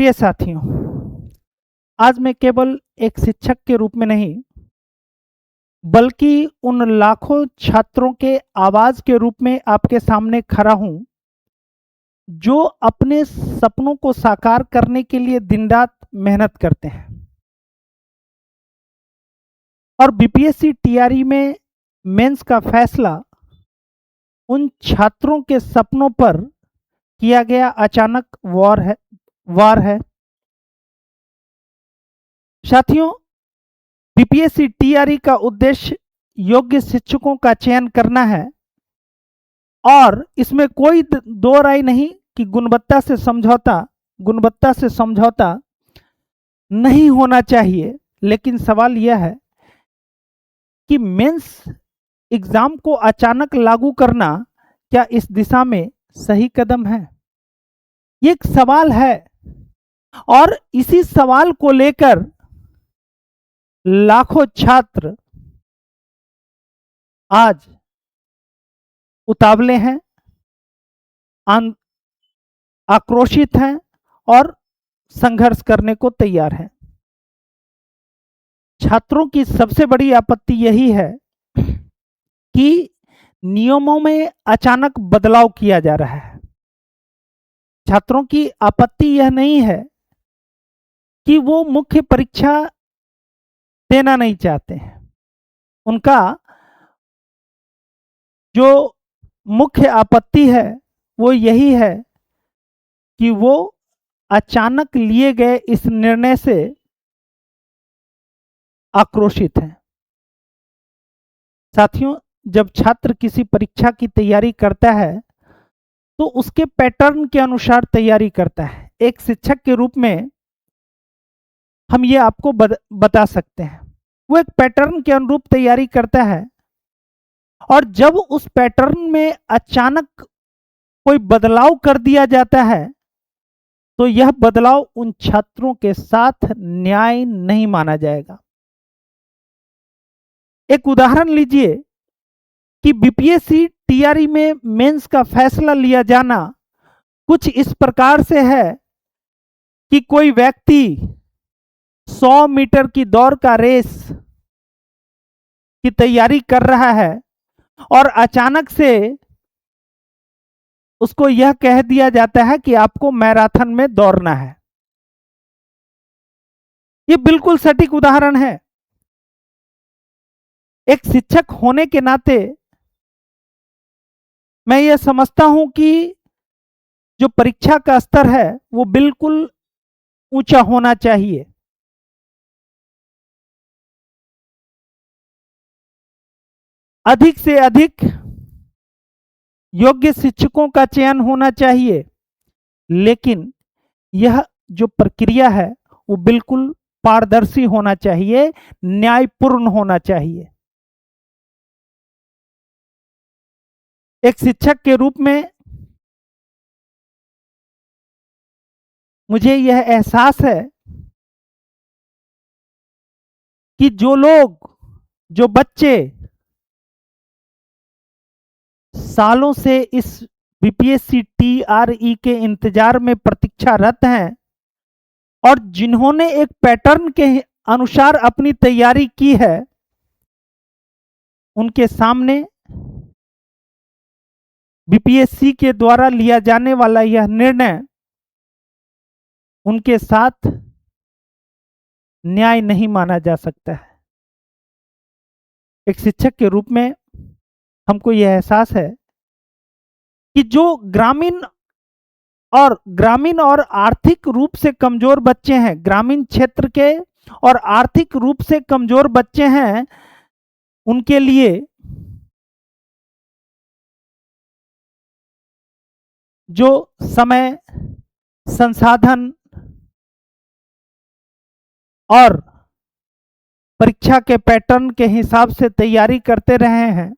प्रिय साथियों, आज मैं केवल एक शिक्षक के रूप में नहीं, बल्कि उन लाखों छात्रों के आवाज के रूप में आपके सामने खड़ा हूं, जो अपने सपनों को साकार करने के लिए दिन रात मेहनत करते हैं और बीपीएससी टीआरई में मेंस का फैसला उन छात्रों के सपनों पर किया गया अचानक वार है। साथियों, बीपीएससी टीआरई का उद्देश्य योग्य शिक्षकों का चयन करना है और इसमें कोई दो राय नहीं कि गुणवत्ता से समझौता नहीं होना चाहिए। लेकिन सवाल यह है कि मेंस एग्जाम को अचानक लागू करना क्या इस दिशा में सही कदम है? ये एक सवाल है और इसी सवाल को लेकर लाखों छात्र आज उतावले हैं, आक्रोशित हैं और संघर्ष करने को तैयार हैं। छात्रों की सबसे बड़ी आपत्ति यही है कि नियमों में अचानक बदलाव किया जा रहा है। छात्रों की आपत्ति यह नहीं है कि वो मुख्य परीक्षा देना नहीं चाहते हैं। उनका जो मुख्य आपत्ति है वो यही है कि वो अचानक लिए गए इस निर्णय से आक्रोशित हैं। साथियों, जब छात्र किसी परीक्षा की तैयारी करता है तो उसके पैटर्न के अनुसार तैयारी करता है। एक शिक्षक के रूप में हम ये आपको बता सकते हैं, वो एक पैटर्न के अनुरूप तैयारी करता है और जब उस पैटर्न में अचानक कोई बदलाव कर दिया जाता है तो यह बदलाव उन छात्रों के साथ न्याय नहीं माना जाएगा। एक उदाहरण लीजिए कि बीपीएससी टीआरई में मेंस का फैसला लिया जाना कुछ इस प्रकार से है कि कोई व्यक्ति 100 मीटर की दौड़ का रेस की तैयारी कर रहा है और अचानक से उसको यह कह दिया जाता है कि आपको मैराथन में दौड़ना है। यह बिल्कुल सटीक उदाहरण है। एक शिक्षक होने के नाते मैं यह समझता हूं कि जो परीक्षा का स्तर है वो बिल्कुल ऊंचा होना चाहिए। अधिक से अधिक योग्य शिक्षकों का चयन होना चाहिए, लेकिन यह जो प्रक्रिया है वो बिल्कुल पारदर्शी होना चाहिए, न्यायपूर्ण होना चाहिए। एक शिक्षक के रूप में मुझे यह एहसास है कि जो बच्चे सालों से इस बीपीएससी टीआरई के इंतजार में प्रतीक्षारत हैं और जिन्होंने एक पैटर्न के अनुसार अपनी तैयारी की है, उनके सामने बीपीएससी के द्वारा लिया जाने वाला यह निर्णय उनके साथ न्याय नहीं माना जा सकता है। एक शिक्षक के रूप में हमको यह एहसास है कि जो ग्रामीण और आर्थिक रूप से कमजोर बच्चे हैं, ग्रामीण क्षेत्र के और आर्थिक रूप से कमजोर बच्चे हैं, उनके लिए जो समय, संसाधन और परीक्षा के पैटर्न के हिसाब से तैयारी करते रहे हैं,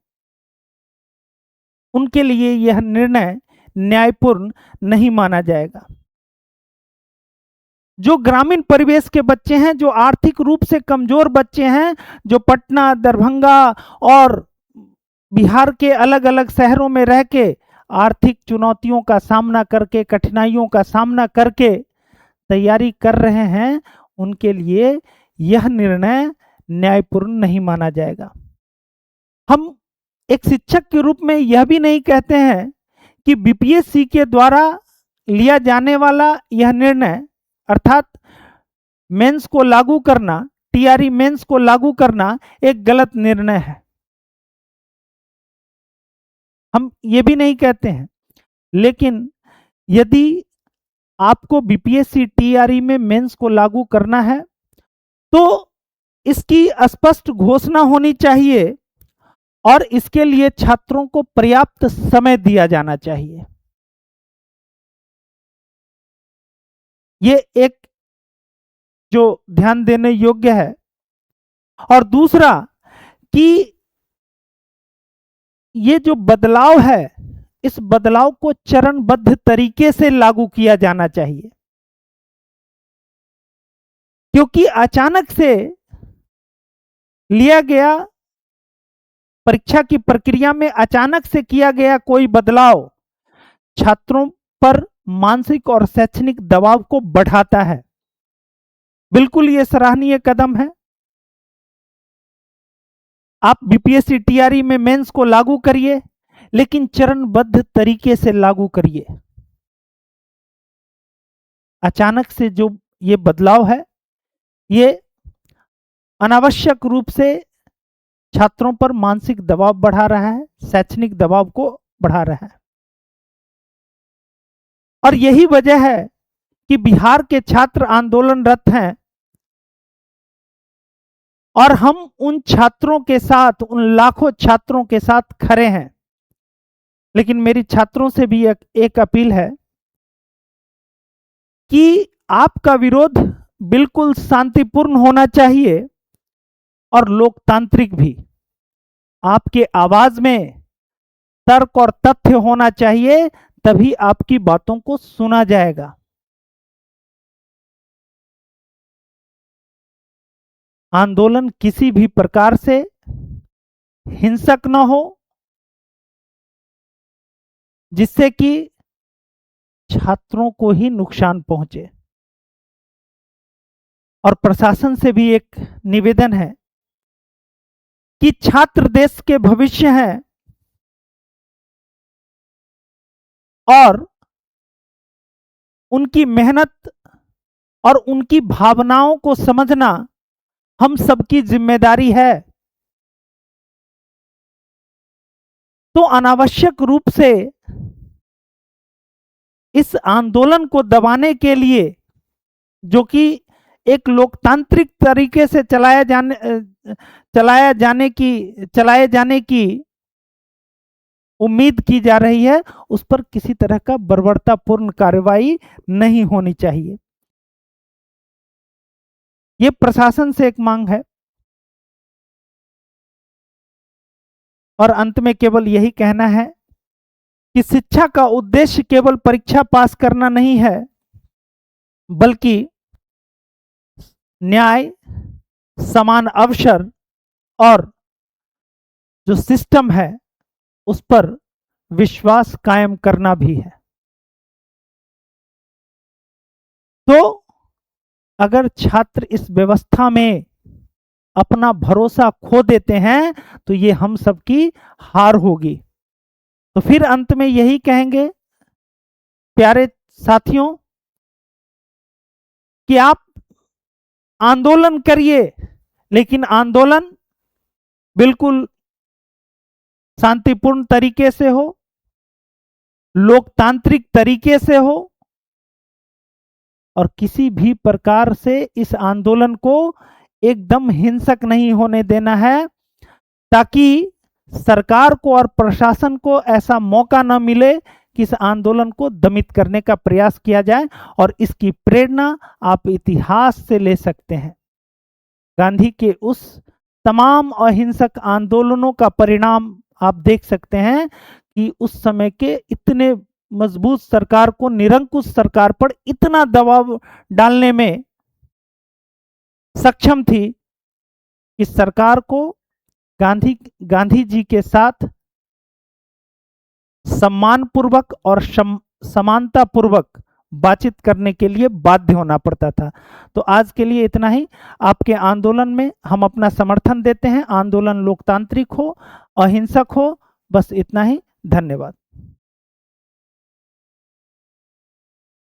उनके लिए यह निर्णय न्यायपूर्ण नहीं माना जाएगा। जो ग्रामीण परिवेश के बच्चे हैं, जो आर्थिक रूप से कमजोर बच्चे हैं, जो पटना, दरभंगा और बिहार के अलग अलग शहरों में रह के आर्थिक चुनौतियों का सामना करके, कठिनाइयों का सामना करके तैयारी कर रहे हैं उनके लिए यह निर्णय न्यायपूर्ण नहीं माना जाएगा। हम एक शिक्षक के रूप में यह भी नहीं कहते हैं कि बीपीएससी के द्वारा लिया जाने वाला यह निर्णय अर्थात मेंस को लागू करना, टीआरई मेंस को लागू करना एक गलत निर्णय है, हम ये भी नहीं कहते हैं। लेकिन यदि आपको बीपीएससी टीआरई में मेंस को लागू करना है तो इसकी स्पष्ट घोषणा होनी चाहिए और इसके लिए छात्रों को पर्याप्त समय दिया जाना चाहिए। ये एक जो ध्यान देने योग्य है। और दूसरा कि ये जो बदलाव है इस बदलाव को चरणबद्ध तरीके से लागू किया जाना चाहिए, क्योंकि अचानक से लिया गया परीक्षा की प्रक्रिया में अचानक से किया गया कोई बदलाव छात्रों पर मानसिक और शैक्षणिक दबाव को बढ़ाता है। बिल्कुल ये सराहनीय कदम है। आप बीपीएससी टीआरई में मेंस को लागू करिए, लेकिन चरणबद्ध तरीके से लागू करिए। अचानक से जो ये बदलाव है ये अनावश्यक रूप से छात्रों पर मानसिक दबाव बढ़ा रहा है, शैक्षणिक दबाव को बढ़ा रहा है। और यही वजह है कि बिहार के छात्र आंदोलनरत हैं और हम उन छात्रों के साथ, उन लाखों छात्रों के साथ खड़े हैं। लेकिन मेरी छात्रों से भी एक अपील है कि आपका विरोध बिल्कुल शांतिपूर्ण होना चाहिए और लोकतांत्रिक भी। आपके आवाज में तर्क और तथ्य होना चाहिए, तभी आपकी बातों को सुना जाएगा। आंदोलन किसी भी प्रकार से हिंसक न हो, जिससे कि छात्रों को ही नुकसान पहुंचे। और प्रशासन से भी एक निवेदन है कि छात्र देश के भविष्य हैं और उनकी मेहनत और उनकी भावनाओं को समझना हम सबकी जिम्मेदारी है। तो अनावश्यक रूप से इस आंदोलन को दबाने के लिए, जो कि एक लोकतांत्रिक तरीके से चलाए जाने की उम्मीद की जा रही है, उस पर किसी तरह का बर्बरतापूर्ण कार्रवाई नहीं होनी चाहिए। ये प्रशासन से एक मांग है। और अंत में केवल यही कहना है कि शिक्षा का उद्देश्य केवल परीक्षा पास करना नहीं है, बल्कि न्याय, समान अवसर और जो सिस्टम है उस पर विश्वास कायम करना भी है। तो अगर छात्र इस व्यवस्था में अपना भरोसा खो देते हैं तो ये हम सबकी हार होगी। तो फिर अंत में यही कहेंगे प्यारे साथियों कि आप आंदोलन करिए, लेकिन आंदोलन बिल्कुल शांतिपूर्ण तरीके से हो, लोकतांत्रिक तरीके से हो और किसी भी प्रकार से इस आंदोलन को एकदम हिंसक नहीं होने देना है, ताकि सरकार को और प्रशासन को ऐसा मौका न मिले कि इस आंदोलन को दमित करने का प्रयास किया जाए। और इसकी प्रेरणा आप इतिहास से ले सकते हैं। गांधी के उस तमाम अहिंसक आंदोलनों का परिणाम आप देख सकते हैं कि उस समय के इतने मजबूत सरकार को, निरंकुश सरकार पर इतना दबाव डालने में सक्षम थी कि सरकार को गांधी जी के साथ सम्मानपूर्वक और समानता पूर्वक बातचीत करने के लिए बाध्य होना पड़ता था। तो आज के लिए इतना ही। आपके आंदोलन में हम अपना समर्थन देते हैं। आंदोलन लोकतांत्रिक हो, अहिंसक हो, बस इतना ही। धन्यवाद।